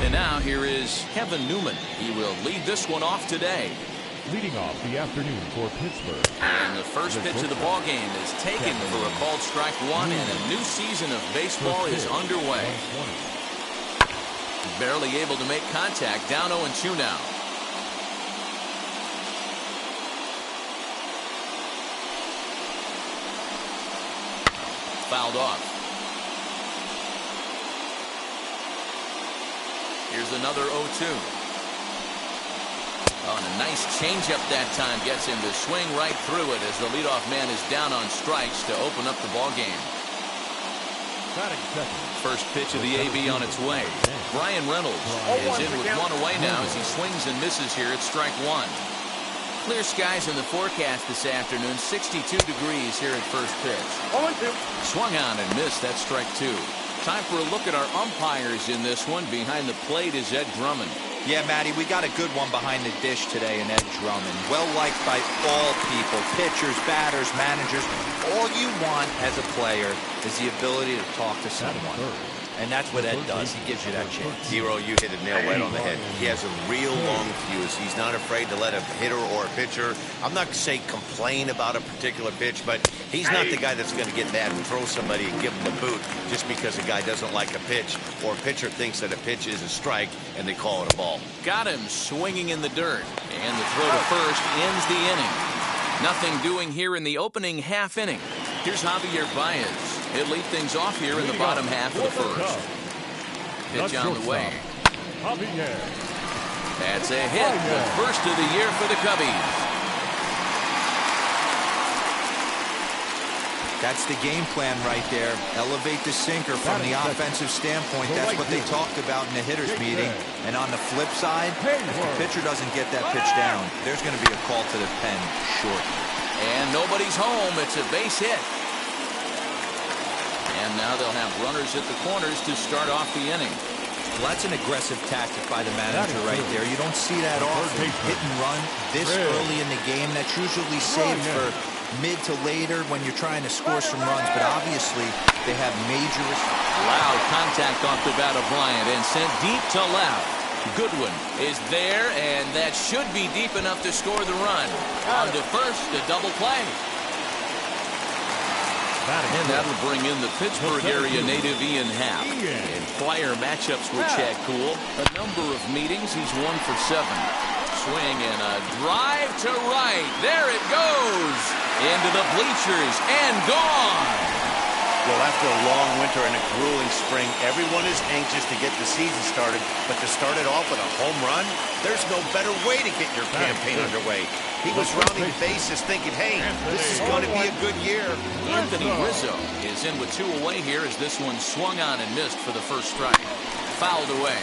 And now here is Kevin Newman. He will lead this one off today. Leading off the afternoon for Pittsburgh. And the first pitch of the ball game is taken for a called strike one, and a new season of baseball is underway. Barely able to make contact. Down 0-2 now. Fouled off. Here's another 0-2. Oh, and a nice changeup that time gets him to swing right through it as the leadoff man is down on strikes to open up the ball game. First pitch of the AB on its way. Brian Reynolds is in with one away now as he swings and misses here at strike one. Clear skies in the forecast this afternoon. 62 degrees here at first pitch. Swung on and missed. That's strike two. Time for a look at our umpires in this one. Behind the plate is Ed Drummond. Yeah, Matty, we got a good one behind the dish today in Ed Drummond. Well liked by all people, pitchers, batters, managers. All you want as a player is the ability to talk to someone. And that's what Ed does. He gives you that chance. Hero, you hit it nail right on the head. He has a real long fuse. He's not afraid to let a hitter or a pitcher, I'm not say complain about a particular pitch, but he's not the guy that's going to get mad and throw somebody and give him the boot just because a guy doesn't like a pitch or a pitcher thinks that a pitch is a strike and they call it a ball. Got him swinging in the dirt. And the throw to first ends the inning. Nothing doing here in the opening half inning. Here's Javier Baez. He'll lead things off here in the bottom half of the first. Pitch on the way. That's a hit. The first of the year for the Cubbies. That's the game plan right there. Elevate the sinker from the offensive standpoint. That's what they talked about in the hitters meeting. And on the flip side, if the pitcher doesn't get that pitch down, there's going to be a call to the pen shortly. And nobody's home. It's a base hit. And now they'll have runners at the corners to start off the inning. Well, that's an aggressive tactic by the manager right there. You don't see that often. Hit and run this early in the game. That's usually saved for mid to later when you're trying to score some runs. But obviously, they have major... Loud contact off the bat of Bryant and sent deep to left. Goodwin is there, and that should be deep enough to score the run. On to first, a double play. And that'll bring in the Pittsburgh area native Ian Happ. In prior matchups with Chad Kuhl, a number of meetings, he's 1 for 7. Swing and a drive to right. There it goes. Into the bleachers and gone. Well, after a long winter and a grueling spring, everyone is anxious to get the season started, but to start it off with a home run, there's no better way to get your campaign underway. He was rounding the bases thinking, hey, this is going to be a good year. Anthony Rizzo is in with 2 away here as this one swung on and missed for the first strike. Fouled away.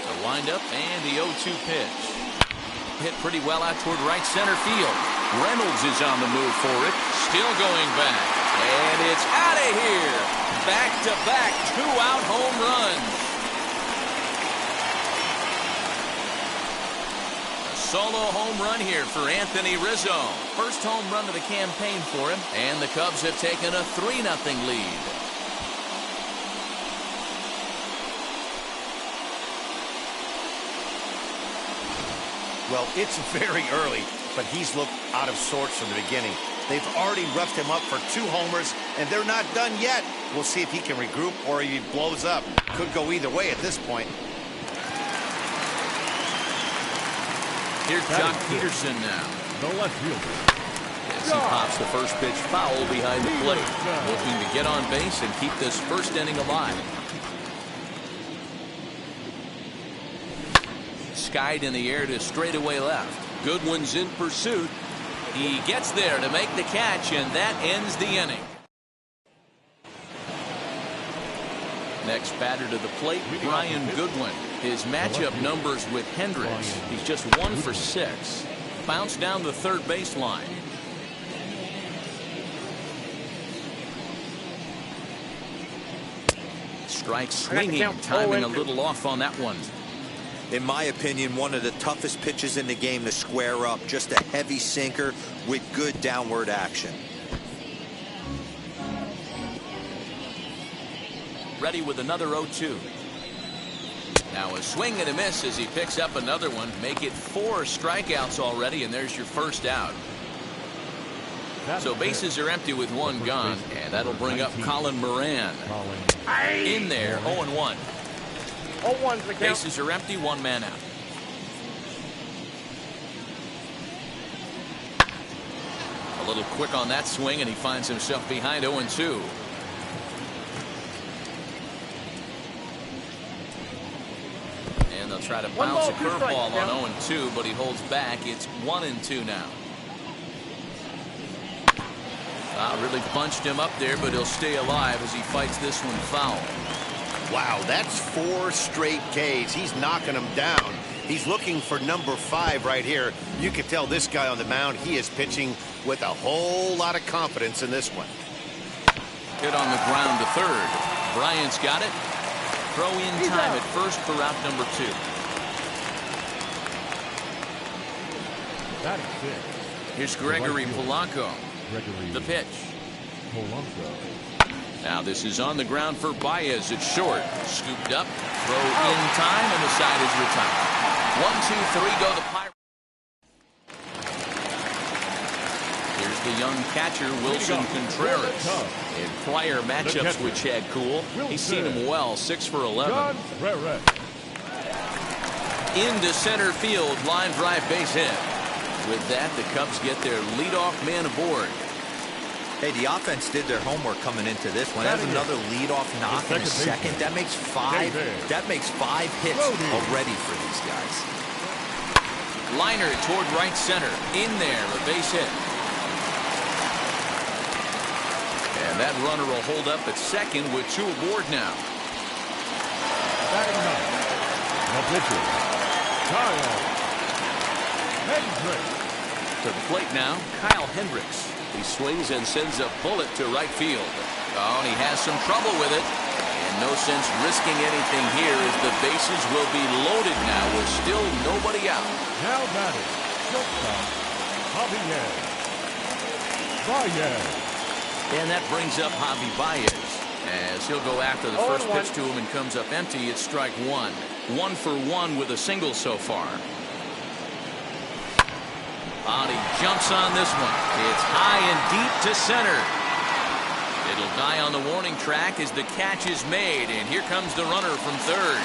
The windup and the 0-2 pitch. Hit pretty well out toward right center field. Reynolds is on the move for it. Still going back. And it's out of here. Back-to-back 2-out home runs. A solo home run here for Anthony Rizzo. First home run of the campaign for him. And the Cubs have taken a 3-0 lead. Well, it's very early, but he's looked out of sorts from the beginning. They've already roughed him up for 2 homers, and they're not done yet. We'll see if he can regroup or if he blows up. Could go either way at this point. Here's Jock Peterson now. The left fielder. As he pops the first pitch foul behind the plate. Looking to get on base and keep this first inning alive. Skied in the air to straightaway left. Goodwin's in pursuit. He gets there to make the catch, and that ends the inning. Next batter to the plate, Brian Goodwin. His matchup numbers with Hendricks. He's just 1 for 6. Bounce down the third baseline. Strike swinging, timing a little off on that one. In my opinion, one of the toughest pitches in the game to square up. Just a heavy sinker with good downward action. Ready with another 0-2. Now a swing and a miss as he picks up another one. Make it 4 strikeouts already, and there's your first out. So bases are empty with 1 gone, and that'll bring up Colin Moran. In there, 0-1. 0-1's the count. Bases are empty, 1 man out. A little quick on that swing, and he finds himself behind 0-2. And they'll try to bounce a curveball on 0-2, but he holds back. It's 1-2 now. Really bunched him up there, but he'll stay alive as he fights this one foul. Wow, that's 4 straight Ks. He's knocking them down. He's looking for number 5 right here. You can tell this guy on the mound, he is pitching with a whole lot of confidence in this one. Hit on the ground to third. Bryant's got it. Throw in time at first for route number 2. That is it. Here's Gregory Polanco. The pitch. Now this is on the ground for Baez. It's short. Scooped up. Throw in time, and the side is retired. 1, 2, 3 go the Pirates. Here's the young catcher, Wilson Contreras. In prior matchups with Chad Kuhl, he's seen him well, 6 for 11. Into center field, line drive base hit. With that, the Cubs get their leadoff man aboard. Hey, the offense did their homework coming into this one. That's another leadoff knock in a second. That makes 5. That makes 5 hits already for these guys. Liner toward right center. In there, a base hit. And that runner will hold up at second with 2 aboard now. Batting ninth, the pitcher, Kyle Hendricks. To the plate now, Kyle Hendricks. He swings and sends a bullet to right field. Oh, and he has some trouble with it. And no sense risking anything here as the bases will be loaded now with still nobody out. Now batting, shortstop, Javier Baez. And that brings up Javi Baez as he'll go after the first pitch to him and comes up empty. It's strike 1. 1 for 1 with a single so far. He jumps on this one. It's high and deep to center. It'll die on the warning track as the catch is made. And here comes the runner from third.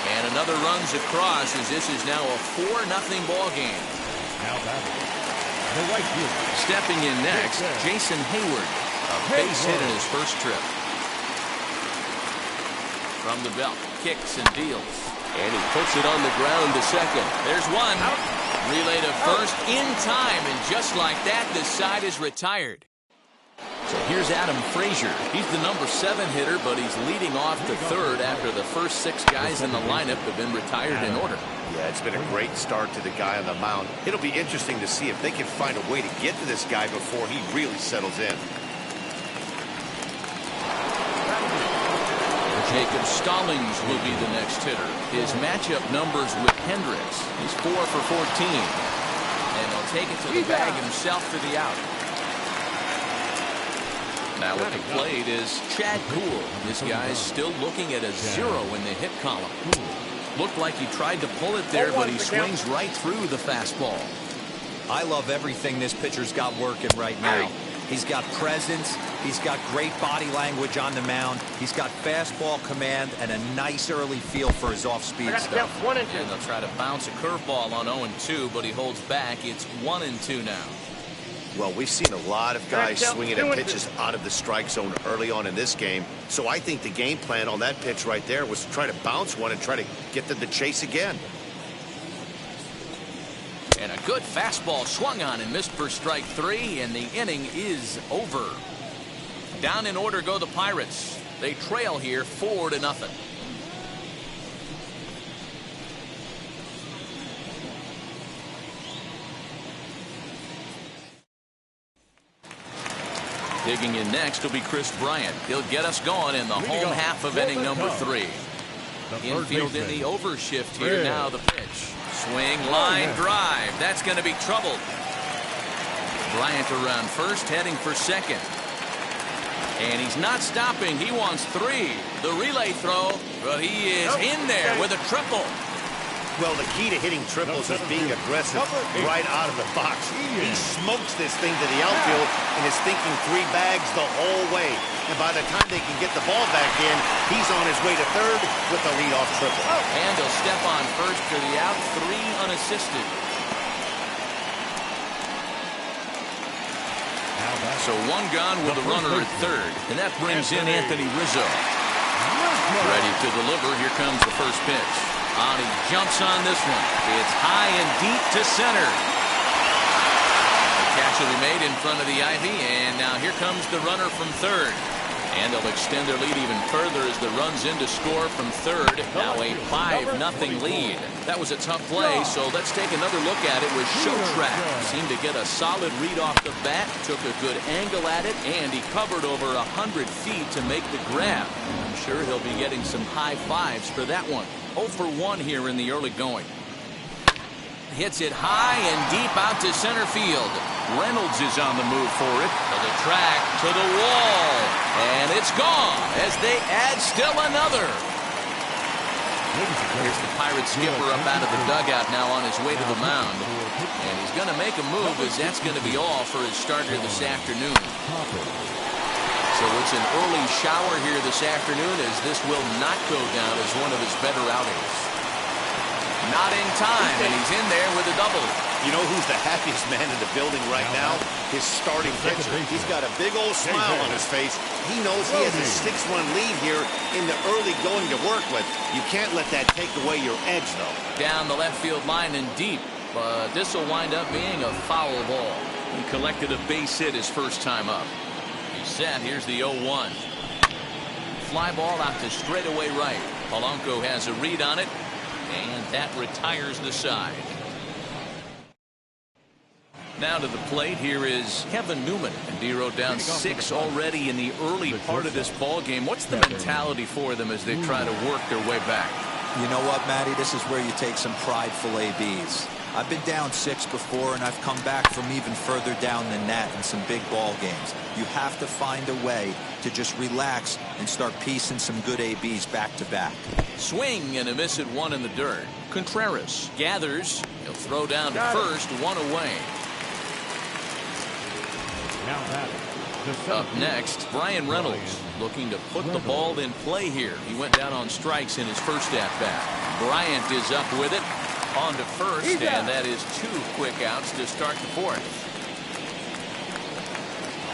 And another runs across as this is now a 4-0 ball game. Now batting, the right fielder. Stepping in next, Jason Hayward. A base hit in his first trip. From the belt, kicks and deals. And he puts it on the ground to second. There's one. Relay to first in time, and just like that, the side is retired. So here's Adam Frazier. He's the number 7 hitter, but he's leading off to third after the first 6 guys in the lineup have been retired in order. Yeah, it's been a great start to the guy on the mound. It'll be interesting to see if they can find a way to get to this guy before he really settles in. Jacob Stallings will be the next hitter. His matchup numbers with Hendricks. He's 4 for 14. And he'll take it to the bag himself for the out. Now at the plate is Chad Kuhl. This guy's still looking at a 0 in the hit column. Looked like he tried to pull it there, but he swings right through the fastball. I love everything this pitcher's got working right now. He's got presence. He's got great body language on the mound. He's got fastball command and a nice early feel for his off-speed stuff. And they'll try to bounce a curveball on 0-2, but he holds back. It's 1-2 now. Well, we've seen a lot of guys swinging at pitches out of the strike zone early on in this game. So I think the game plan on that pitch right there was to try to bounce one and try to get them to chase again. And a Good fastball swung on and missed for strike 3, and the inning is over. Down in order go the Pirates. They trail here 4-0. Digging in next will be Chris Bryant. He'll get us going in the home half of inning number 3. Infield in the overshift here now. The pitch. Swing, line, drive. That's going to be trouble. Bryant around first, heading for second. And he's not stopping. He wants 3. The relay throw, but he is in there with a triple. Well, the key to hitting triples is being aggressive right out of the box. He smokes this thing to the outfield and is thinking 3 bags the whole way. And by the time they can get the ball back in, he's on his way to third with the leadoff triple. And he'll step on first for the out, 3 unassisted. So 1 gone with a runner at third, and that brings in Anthony Rizzo. Ready to deliver. Here comes the first pitch. He jumps on this one. It's high and deep to center. The catch will be made in front of the ivy, and now here comes the runner from third. And they'll extend their lead even further as the runs in to score from third. Now a 5-0 lead. That was a tough play, so let's take another look at it with Showtrack. Seemed to get a solid read off the bat, took a good angle at it, and he covered over 100 feet to make the grab. I'm sure he'll be getting some high fives for that one. 0 for 1 here in the early going. Hits it high and deep out to center field. Reynolds is on the move for it. To the track, to the wall. And it's gone as they add still another. Here's the Pirates skipper up out of the dugout now on his way to the mound. And he's going to make a move as that's going to be all for his starter this afternoon. So it's an early shower here this afternoon as this will not go down as one of his better outings. Not in time, and he's in there with a double. You know who's the happiest man in the building right now? His starting pitcher. He's got a big old smile on his face. He knows he has a 6-run lead here in the early going to work with. You can't let that take away your edge, though. Down the left field line and deep, but this will wind up being a foul ball. He collected a base hit his first time up. He's set. Here's the 0-1. Fly ball out to straightaway right. Polanco has a read on it, and that retires the side. Now to the plate, here is Kevin Newman. And Dero down 6 already in the early part of this ball game. What's the mentality for them as they try to work their way back? You know what, Matty? This is where you take some prideful ABs. I've been down 6 before, and I've come back from even further down than that in some big ball games. You have to find a way to just relax and start piecing some good ABs back to back. Swing and a miss at 1 in the dirt. Contreras gathers. He'll throw down to first, 1 away. Up next, Brian Reynolds looking to put the ball in play here. He went down on strikes in his first at-bat. Bryant is up with it. On to first, and that is 2 quick outs to start the 4th.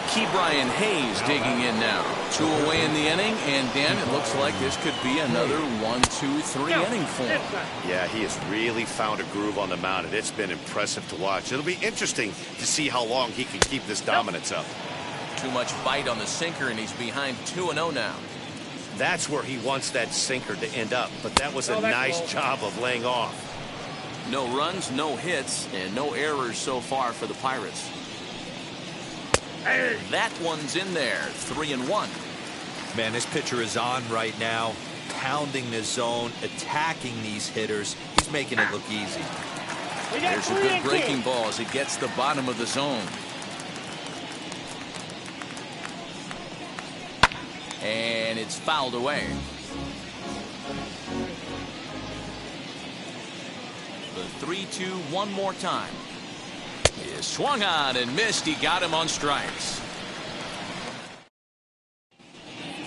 Ke'Bryan Hayes digging in now. 2 away in the inning, and Dan, it looks like this could be another 1, 2, 3 inning for him. Yeah, he has really found a groove on the mound, and it's been impressive to watch. It'll be interesting to see how long he can keep this dominance up. Too much bite on the sinker, and he's behind 2-0 now. That's where he wants that sinker to end up, but that was a nice job of laying off. No runs, no hits, and no errors so far for the Pirates. That one's in there, 3-1. Man, this pitcher is on right now, pounding the zone, attacking these hitters. He's making it look easy. There's a good breaking ball as it gets the bottom of the zone. And it's fouled away. The 3-2 one more time. He is swung on and missed. He got him on strikes.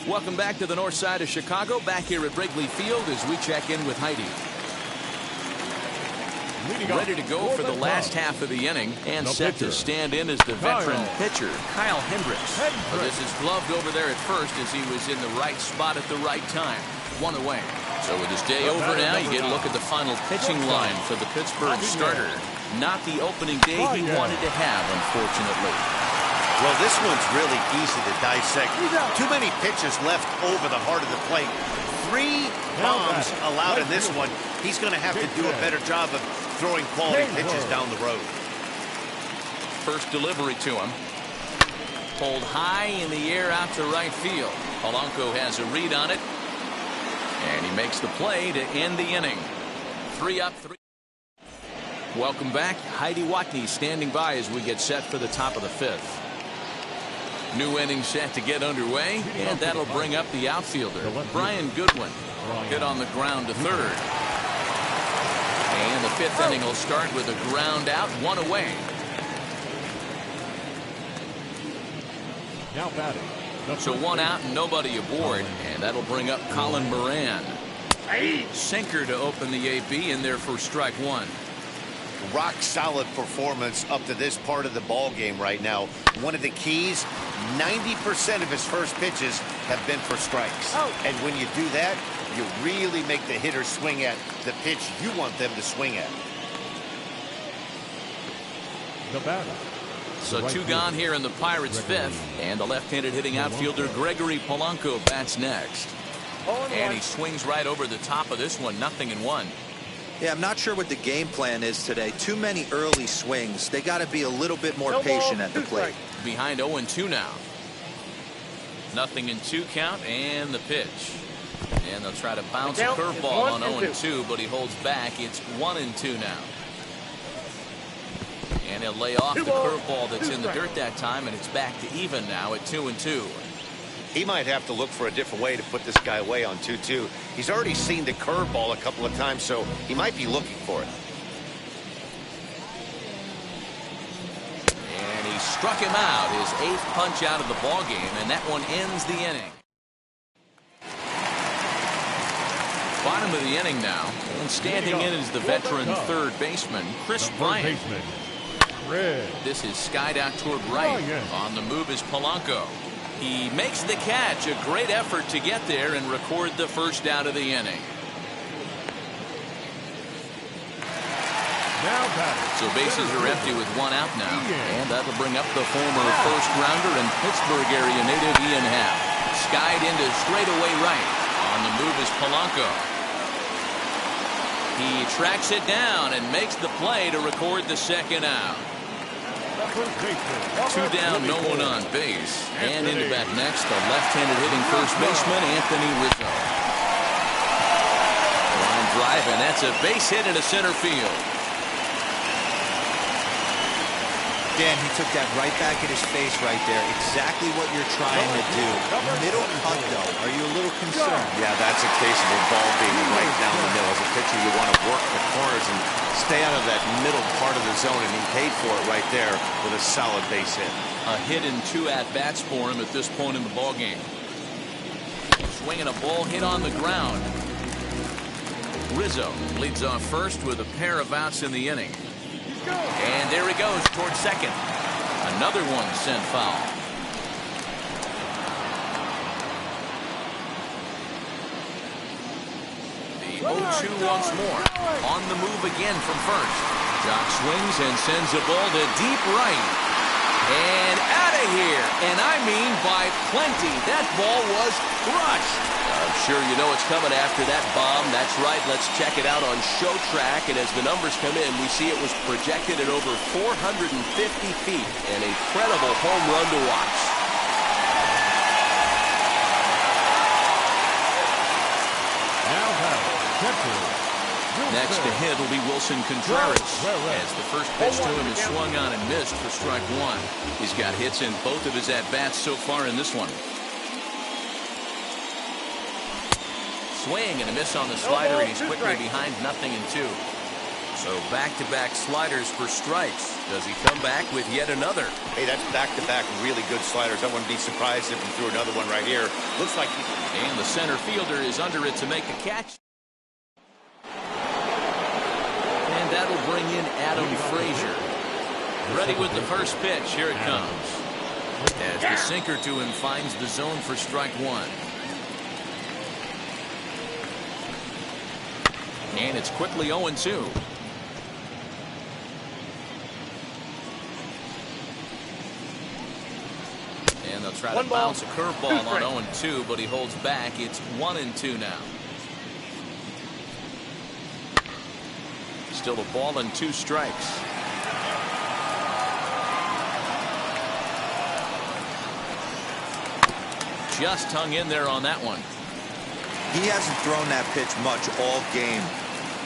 Welcome back to the north side of Chicago. Back here at Wrigley Field as we check in with Heidi. Ready to go for the last half of the inning and set to stand in as the veteran pitcher, Kyle Hendricks. This is gloved over there at first as he was in the right spot at the right time. 1 away. So with his day over now, you get a look at the final pitching line for the Pittsburgh starter. Not the opening day he wanted to have, unfortunately. Well, this one's really easy to dissect. Too many pitches left over the heart of the plate. 3 bombs allowed in this one. He's going to have to do a better job of throwing quality pitches down the road. First delivery to him. Pulled high in the air out to right field. Polanco has a read on it. And he makes the play to end the inning. 3 up, 3. Welcome back. Heidi Watney standing by as we get set for the top of the 5th. New inning set to get underway, and that'll bring up the outfielder, Brian Goodwin. Hit on the ground to third. And the 5th inning will start with a ground out, 1 away. Now batting. So 1 out and nobody aboard, and that'll bring up Colin Moran. Sinker to open the AB in there for strike 1. Rock solid performance up to this part of the ball game right now. One of the keys, 90% of his first pitches have been for strikes. And when you do that, you really make the hitter swing at the pitch you want them to swing at. The batter. So 2 gone here in the Pirates' 5th, and the left-handed hitting outfielder Gregory Polanco bats next. And he swings right over the top of this one, 0-1. Yeah, I'm not sure what the game plan is today. Too many early swings. They got to be a little bit more patient at the plate. Behind 0-2 now. 0-2 count, and the pitch. And they'll try to bounce a curveball on 0-2, but he holds back. It's 1-2 now. And he'll lay off the curveball that's in the dirt that time, and it's back to even now at 2-2. He might have to look for a different way to put this guy away on 2-2. He's already seen the curveball a couple of times, so he might be looking for it. And he struck him out, his 8th punch out of the ball game, and that one ends the inning. Bottom of the inning now, and standing in is the veteran third baseman, Chris Bryant. This is skied out toward right. On the move is Polanco. He makes the catch. A great effort to get there and record the first out of the inning. So bases are empty with 1 out now. And that'll bring up the former first rounder and Pittsburgh area native Ian Happ. Skied into straightaway right. On the move is Polanco. He tracks it down and makes the play to record the second out. 2 down, no one on base. And into bat next, the left-handed hitting first baseman, Anthony Rizzo. Line drive, and that's a base hit into center field. Dan, he took that right back in his face right there. Exactly what you're trying to do. Middle cut, though. Are you a little concerned? Yeah, that's a case of a ball being right down the middle. As a pitcher, you want to work the corners and stay out of that middle part of the zone, and he paid for it right there with a solid base hit. A hit in 2 at-bats for him at this point in the ballgame. Swinging a ball hit on the ground. Rizzo leads off first with a pair of outs in the inning. And there he goes towards second. Another one sent foul. The 0-2 once more. On the move again from first. Jock swings and sends the ball to deep right. And out of here. And I mean by plenty. That ball was crushed. I'm sure you know it's coming after that bomb. That's right. Let's check it out on Show Track. And as the numbers come in, we see it was projected at over 450 feet. An incredible home run to watch. Next to hit will be Wilson Contreras, as the first pitch to him is swung on and missed for strike 1. He's got hits in both of his at-bats so far in this one. Swing and a miss on the slider, and he's quickly behind 0-2. So back-to-back sliders for strikes. Does he come back with yet another? Hey, that's back-to-back really good sliders. I wouldn't be surprised if he threw another one right here. Looks like and the center fielder is under it to make the catch. And that'll bring in Adam Frazier. Ready with the first pitch. Here it comes. As the sinker to him finds the zone for strike 1. And it's quickly 0-2. And they'll try to bounce a curveball on 0-2, but he holds back. It's 1-2 now. Still a ball and 2 strikes. Just hung in there on that one. He hasn't thrown that pitch much all game.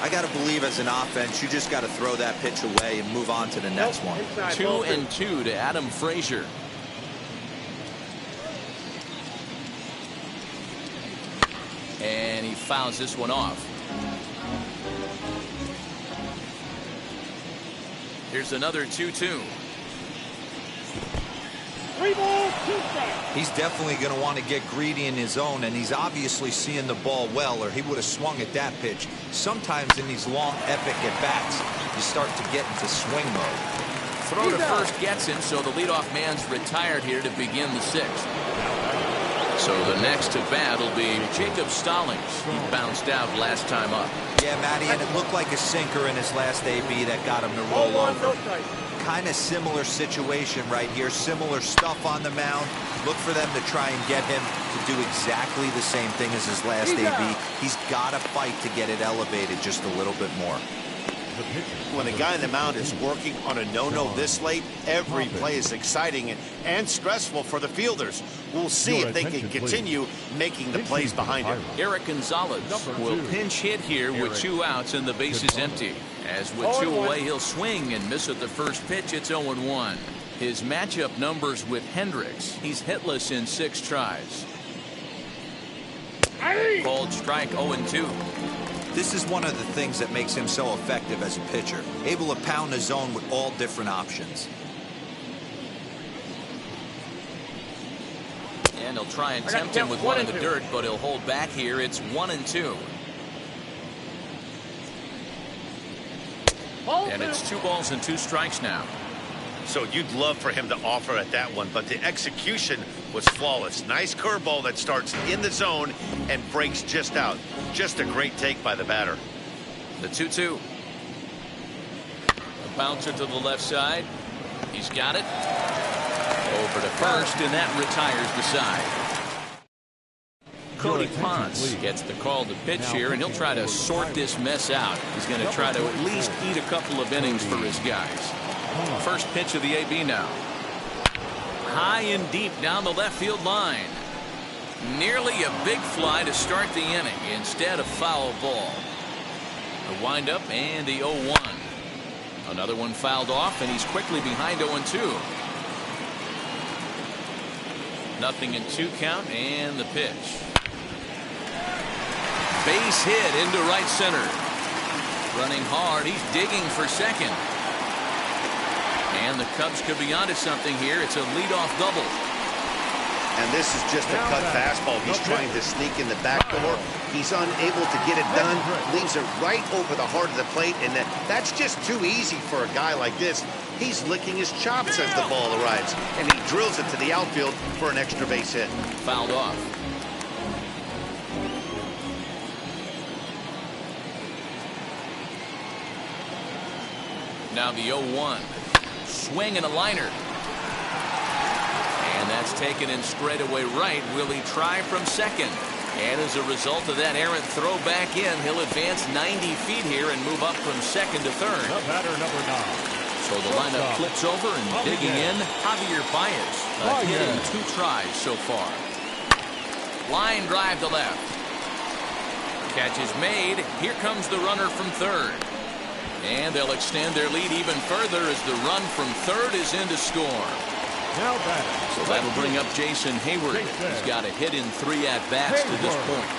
I got to believe as an offense, you just got to throw that pitch away and move on to the next one. 2-2 to Adam Frazier. And he fouls this one off. Here's another 2-2. 3 balls, 2 strikes. He's definitely going to want to get greedy in his own, and he's obviously seeing the ball well, or he would have swung at that pitch. Sometimes in these long, epic at-bats, you start to get into swing mode. Throw to first gets him, so the leadoff man's retired here to begin the 6th. So the next to bat will be Jacob Stallings. He bounced out last time up. Yeah, Matty, and it looked like a sinker in his last AB that got him to roll over. Kind of similar situation right here. Similar stuff on the mound. Look for them to try and get him to do exactly the same thing as his last AB. He's got to fight to get it elevated just a little bit more. When a guy on the mound is working on a no-no this late, every play is exciting and stressful for the fielders. We'll see if they can continue making the plays behind him. Eric Gonzalez will pinch hit here with 2 outs and the bases empty. As with 2 away, he'll swing and miss at the first pitch. It's 0-1. His matchup numbers with Hendricks. He's hitless in 6 tries. Called strike 0-2. This is one of the things that makes him so effective as a pitcher, able to pound the zone with all different options. And he'll try and tempt him with one in the dirt, but he'll hold back here. It's 1-2. And it's 2 balls and 2 strikes now. So you'd love for him to offer at that one, but the execution was flawless. Nice curveball that starts in the zone and breaks just out. Just a great take by the batter. The 2-2. A bouncer to the left side. He's got it. Over to first, and that retires the side. Cody Ponce gets the call to pitch here, and he'll try to sort this mess out. He's going to try to at least eat a couple of innings for his guys. First pitch of the AB now. High and deep down the left field line. Nearly a big fly to start the inning. Instead, a foul ball. The windup and the 0-1. Another one fouled off, and he's quickly behind 0-2. Nothing in 2 count, and the pitch. Base hit into right center. Running hard, he's digging for second. And the Cubs could be onto something here. It's a leadoff double. And this is just a cut fastball. He's trying to sneak in the back door. He's unable to get it done. Leaves it right over the heart of the plate. And that's just too easy for a guy like this. He's licking his chops as the ball arrives. And he drills it to the outfield for an extra base hit. Fouled off. Now the 0-1. Swing and a liner. And that's taken in straightaway right. Will he try from second? And as a result of that errant throw back in, he'll advance 90 feet here and move up from second to third. The batter, number 9. So the lineup flips over and digging in, Javier Baez. A hit in 2 tries so far. Line drive to left. Catch is made. Here comes the runner from third. And they'll extend their lead even further as the run from third is in to score. Now batter. So that'll bring up Jason Hayward. He's got a hit in 3 at-bats to this point.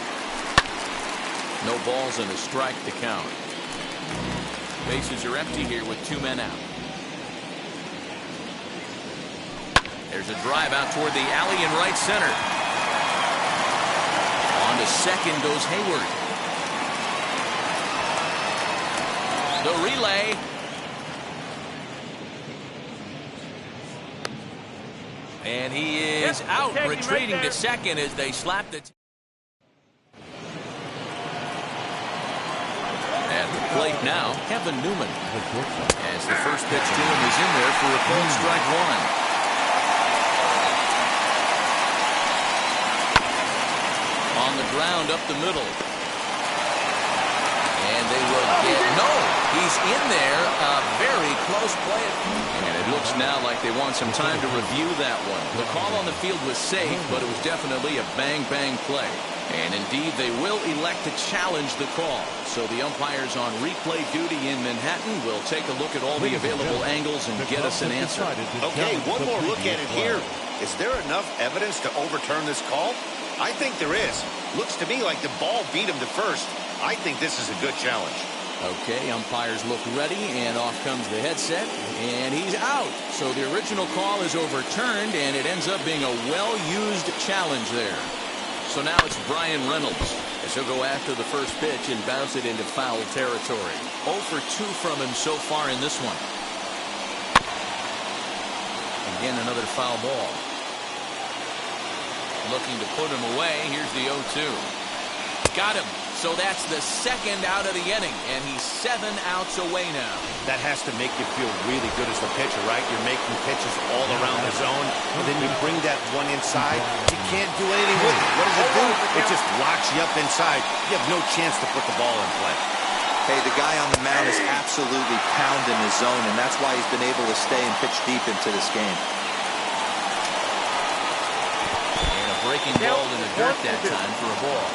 No balls and a strike to count. Bases are empty here with 2 men out. There's a drive out toward the alley in right center. On to second goes Hayward. The relay. And he is out, retreating to second as they slap the... plate now, Kevin Newman. As the first pitch to him is in there for a called strike one. On the ground up the middle. And they will get, no, he's in there, a very close play. And it looks now like they want some time to review that one. The call on the field was safe, but it was definitely a bang-bang play. And indeed, they will elect to challenge the call. So the umpires on replay duty in Manhattan will take a look at all the available angles and get us an answer. Okay, one more look at it here. Is there enough evidence to overturn this call? I think there is. Looks to me like the ball beat him to first. I think this is a good challenge. Okay, umpires look ready, and off comes the headset, and he's out. So the original call is overturned, and it ends up being a well-used challenge there. So now it's Brian Reynolds, as he'll go after the first pitch and bounce it into foul territory. 0 for 2 from him so far in this one. Again, another foul ball. Looking to put him away. Here's the 0-2. Got him. So that's the second out of the inning, and he's 7 outs away now. That has to make you feel really good as the pitcher, right? You're making pitches all around the zone, and then you bring that one inside. You can't do anything with it. What does it do? It just locks you up inside. You have no chance to put the ball in play. Hey, the guy on the mound is absolutely pounding his zone, and that's why he's been able to stay and pitch deep into this game. And a breaking ball in the dirt that time for a ball.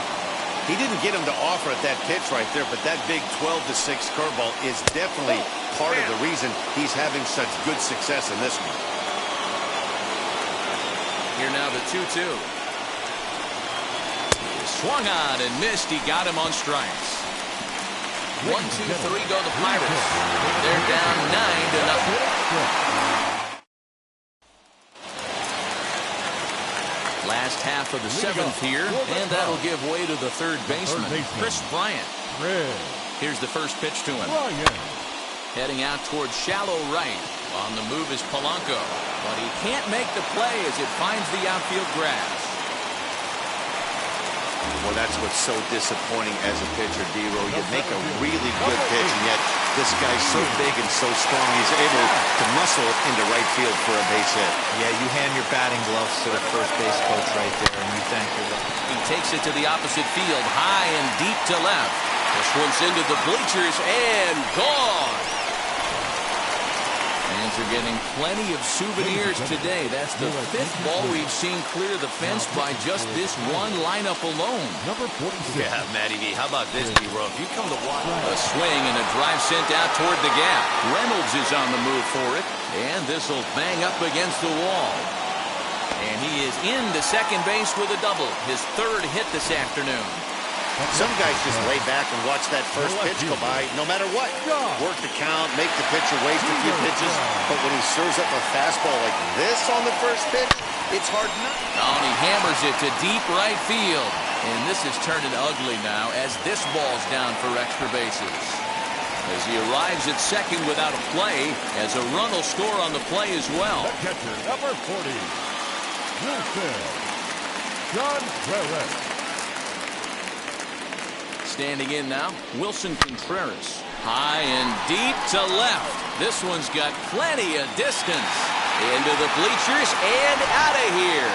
He didn't get him to offer at that pitch right there, but that big 12-6 curveball is definitely part of the reason he's having such good success in this one. Here now the 2-2. Swung on and missed. He got him on strikes. 1, 2, 3 go the Pirates. They're down 9-0. Last half of the 7th here, and that'll give way to the third baseman, Chris Bryant. Here's the first pitch to him. Heading out towards shallow right. On the move is Polanco, but he can't make the play as it finds the outfield grass. Well, that's what's so disappointing as a pitcher, D-Row. You make a really good pitch, and yet this guy's so big and so strong, he's able to muscle it into right field for a base hit. Yeah, you hand your batting gloves to the first base coach right there, and you thank your luck. He takes it to the opposite field, high and deep to left. This one's into the bleachers and gone. Fans are getting plenty of souvenirs today. That's the 5th ball we've seen clear the fence by just this one lineup alone. Number 46. Yeah, Matty V. How about this, D-Row? If you come to watch A swing and a drive sent out toward the gap. Reynolds is on the move for it, and this will bang up against the wall. And he is into second base with a double, his 3rd hit this afternoon. some guys just lay back and watch that first pitch go by no matter what. Work the count, make the pitcher waste a few pitches. But when he serves up a fastball like this on the first pitch, it's hard not. Oh, and he hammers it to deep right field. And this is turning ugly now as this ball's down for extra bases. As he arrives at second without a play, as a run will score on the play as well. The catcher, number 40, Wilson Contreras. Standing in now, Wilson Contreras. High and deep to left. This one's got plenty of distance. Into the bleachers and out of here.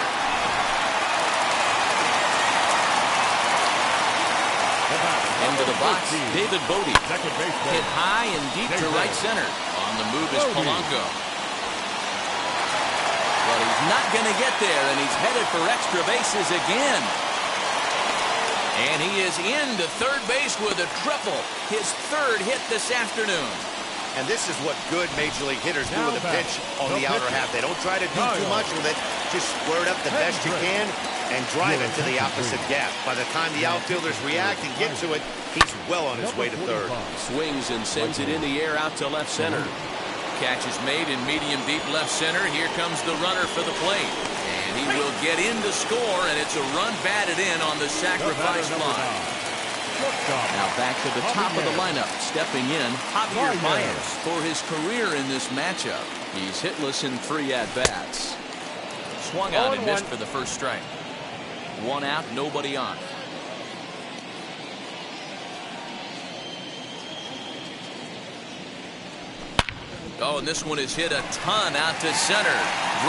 Into the box, David Bodie. Hit high and deep to right center. On the move is Polanco. But he's not going to get there, and he's headed for extra bases again. And he is into third base with a triple. His 3rd hit this afternoon. And this is what good Major League hitters do with a pitch on the outer half. They don't try to do too much with it. Just square it up the best you can and drive it to the opposite gap. By the time the outfielders react and get to it, he's well on his way to third. Swings and sends it in the air out to left center. Catch is made in medium deep left center. Here comes the runner for the plate. And he will get in to score, and it's a run batted in on the sacrifice line. Now back to the top of the lineup. Stepping in, Javier Baez for his career in this matchup. He's hitless in 3 at-bats. Swung out and missed for the first strike. 1 out, nobody on. Oh, and this one is hit a ton out to center.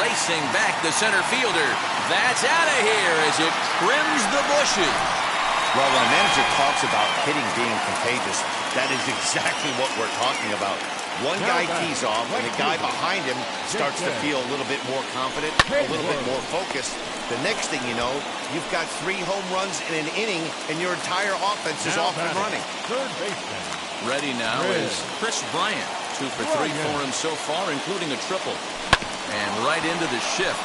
Racing back the center fielder. That's out of here as it trims the bushes. Well, when a manager talks about hitting being contagious, that is exactly what we're talking about. One guy tees off, and the guy behind him starts to feel a little bit more confident, a little bit more focused. The next thing you know, you've got 3 home runs in an inning, and your entire offense is off and running. Third baseman. Ready now is Chris Bryant. 2 for 3 for him so far, including a triple. And right into the shift.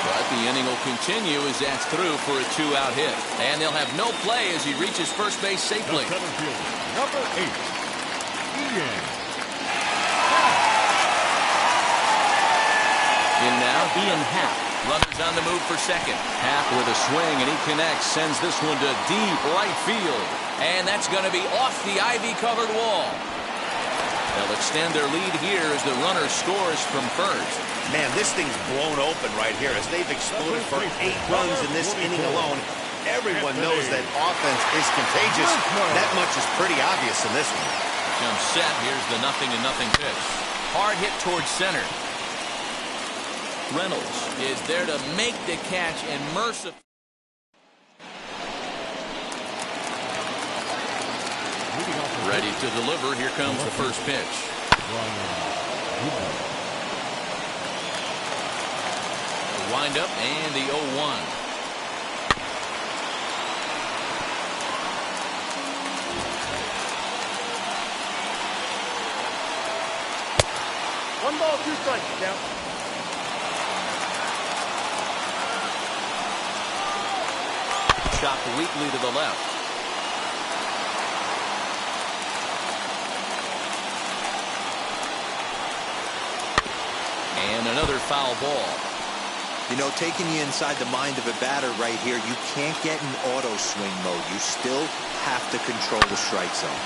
But the inning will continue as that's through for a 2-out hit. And they'll have no play as he reaches first base safely. The center fielder, number 8, Ian. In now, Ian Happ. Runners on the move for second. Happ with a swing, and he connects, sends this one to deep right field. And that's going to be off the ivy-covered wall. They'll extend their lead here as the runner scores from first. Man, this thing's blown open right here as they've exploded for 8 runs in this inning alone. Everyone knows that offense is contagious. That much is pretty obvious in this one. Jump set. Here's the 0-0 pitch. Hard hit towards center. Reynolds is there to make the catch and mercifully. Ready to deliver. Here comes the first pitch. The windup and the 0-1. One ball, 2 strikes, count. Chopped weakly to the left. And another foul ball. You know, taking you inside the mind of a batter right here, you can't get in auto swing mode. You still have to control the strike zone.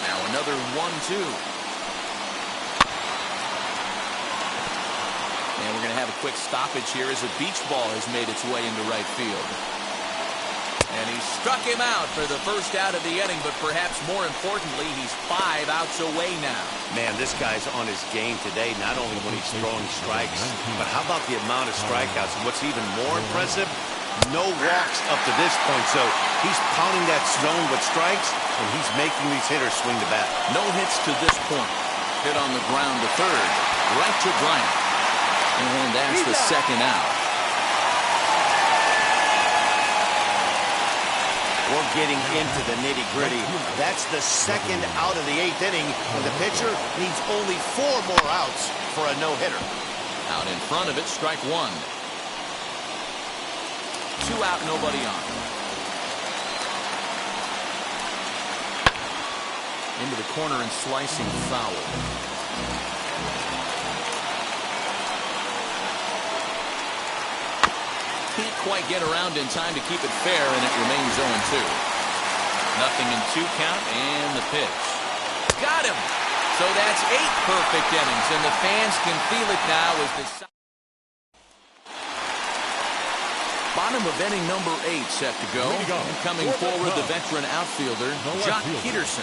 Now another 1-2. And we're going to have a quick stoppage here as a beach ball has made its way into right field. And he struck him out for the first out of the inning, but perhaps more importantly, he's 5 outs away now. Man, this guy's on his game today, not only when he's throwing strikes, but how about the amount of strikeouts? And what's even more impressive, no walks up to this point. So he's pounding that zone with strikes, and he's making these hitters swing the bat. No hits to this point. Hit on the ground to third, right to Bryant. And that's the second out. We're getting into the nitty-gritty. That's the second out of the 8th inning, and the pitcher needs only 4 more outs for a no-hitter. Out in front of it, strike 1. 2 out, nobody on. Into the corner and slicing foul. Can't quite get around in time to keep it fair, and it remains 0-2. 0-2 count, and the pitch. Got him! So that's 8 perfect innings, and the fans can feel it now as the bottom of inning number 8 set to go. And coming forward, the veteran outfielder, Jock Peterson.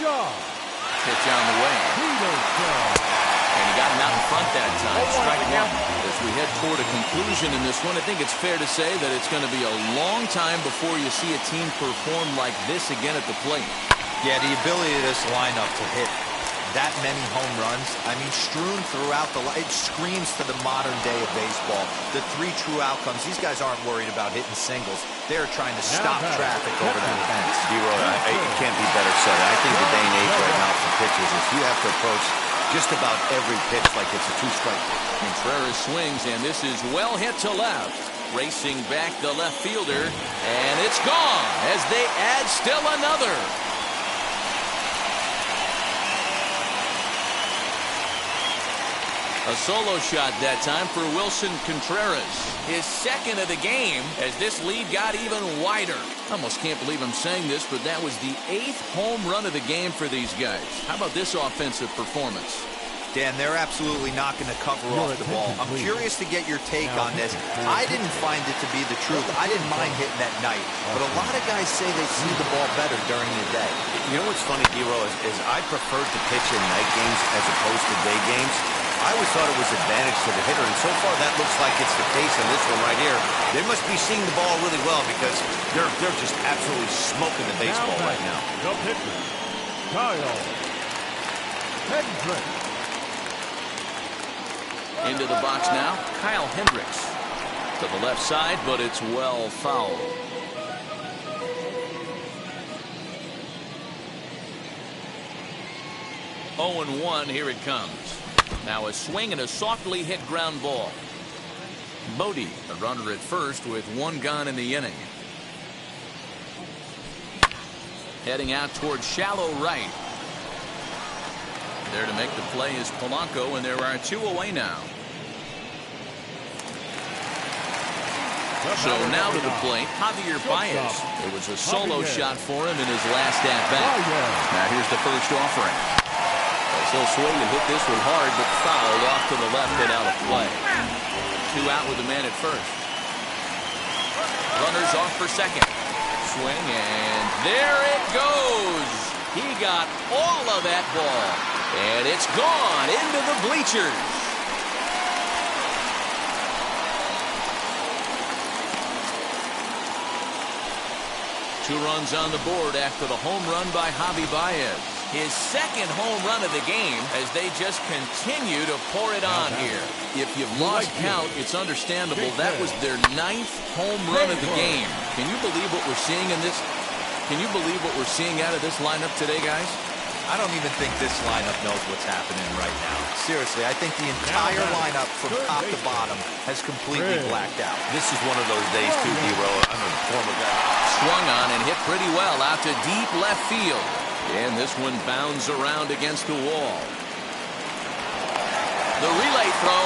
Pitch on the way. And he got him out in front that time. Strike 1. As we head toward a conclusion in this one, I think it's fair to say that it's going to be a long time before you see a team perform like this again at the plate. Yeah, the ability of this lineup to hit that many home runs, I mean, strewn throughout it screams to the modern day of baseball. The 3 true outcomes. These guys aren't worried about hitting singles. They're trying to stop traffic over that fence. It can't be better said. I think the day and age right now for pitchers is you have to approach just about every pitch like it's a 2-strike pitch. Contreras swings, and this is well hit to left. Racing back the left fielder, and it's gone as they add still another. A solo shot that time for Wilson Contreras. His second of the game as this lead got even wider. I almost can't believe I'm saying this, but that was the 8th home run of the game for these guys. How about this offensive performance? Dan, they're absolutely not going to cover off the ball. I'm curious to get your take on this. I didn't find it to be the truth. I didn't mind hitting at night, but a lot of guys say they see the ball better during the day. You know what's funny, D-Row, is I preferred to pitch in night games as opposed to day games. I always thought it was advantage to the hitter, and so far that looks like it's the case in this one right here. They must be seeing the ball really well because they're just absolutely smoking the baseball right now. The pitcher, Kyle Hendricks. Into the box now, Kyle Hendricks. To the left side, but it's well fouled. Oh and 1, here it comes. Now a swing and a softly hit ground ball. Bodie, a runner at first with 1 gone in the inning. Heading out towards shallow right. There to make the play is Polanco, and there are 2 away now. So now to the plate, Javier Baez. It was a solo shot for him in his last at-bat. Now here's the first offering. As he'll swing and hit this one hard, but fouled off to the left and out of play. 2 out with the man at first. Runners off for second. Swing, and there it goes. He got all of that ball, and it's gone into the bleachers. Two runs on the board after the home run by Javi Baez. His second home run of the game as they just continue to pour it on here. If you've lost count, it's understandable. That was their 9th home run of the game. Can you believe what we're seeing in this? Can you believe what we're seeing out of this lineup today, guys? I don't even think this lineup knows what's happening right now. Seriously, I think the entire lineup from top to bottom has completely blacked out. This is one of those days, too, D-Row. I'm a former guy. Swung on and hit pretty well out to deep left field. And this one bounds around against the wall. The relay throw.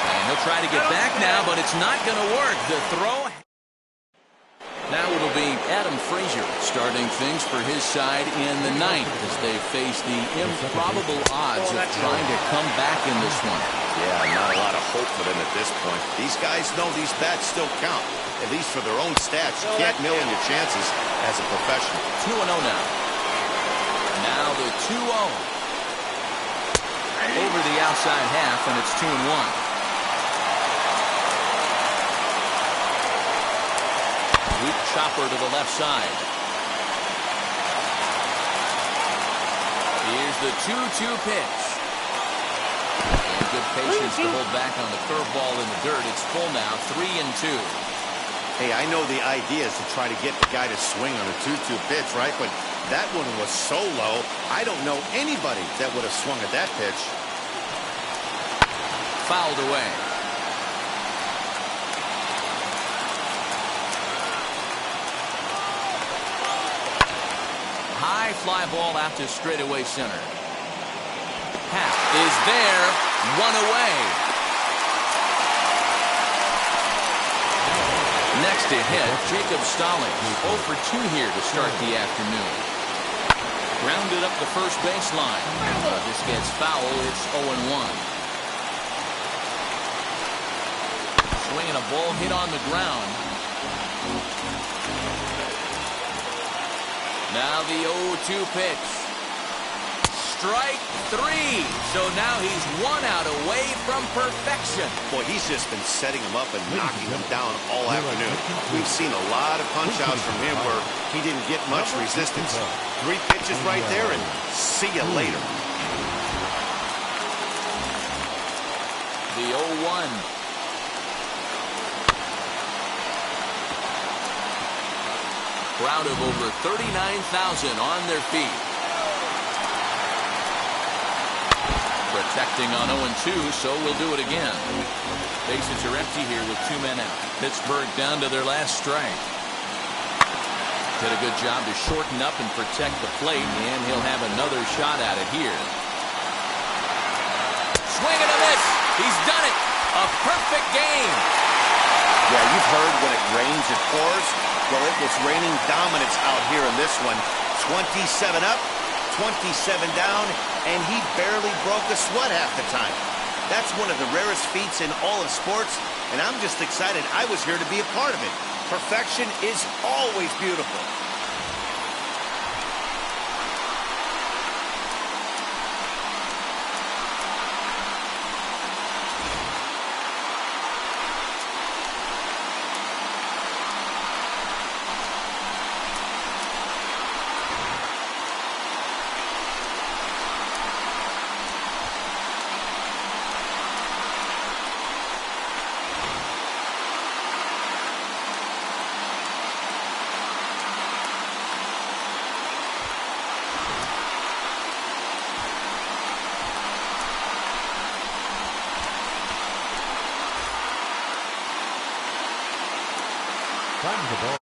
And he'll try to get back now, but it's not going to work. The throw. Now it'll be Adam Frazier starting things for his side in the 9th as they face the improbable odds of trying to come back in this one. Yeah, not a lot of hope for them at this point. These guys know these bats still count, at least for their own stats. You can't mill in your chances as a professional. 2-0 now. Now the 2-0. Over the outside half, and it's 2-1. Weak chopper to the left side. Here's the 2-2 pitch. And good patience to hold back on the curveball in the dirt. It's full now, 3-2. Hey, I know the idea is to try to get the guy to swing on a 2-2 pitch, right? But that one was so low, I don't know anybody that would have swung at that pitch. Fouled away. High fly ball out to straightaway center. Happ is there, 1 away. Next to hit, Jacob Stallings, 0 for 2 here to start the afternoon. Grounded up the first baseline. This gets foul, it's 0-1. Swinging a ball hit on the ground. Now the 0-2 pitch. Strike 3. So now he's 1 out away from perfection. Boy, he's just been setting him up and knocking him down all afternoon. We've seen a lot of punch-outs from him where he didn't get much resistance. 3 pitches right there, and see you later. The 0-1. Crowd of over 39,000 on their feet. Protecting on 0-2, so we'll do it again. Bases are empty here with 2 men out. Pittsburgh down to their last strike. Did a good job to shorten up and protect the plate, and he'll have another shot at it here. Swing and a miss. He's done it. A perfect game. Yeah, you've heard when it rains, it pours. Well, it was raining dominance out here in this one. 27 up, 27 down, and he barely broke a sweat half the time. That's one of the rarest feats in all of sports, and I'm just excited I was here to be a part of it. Perfection is always beautiful.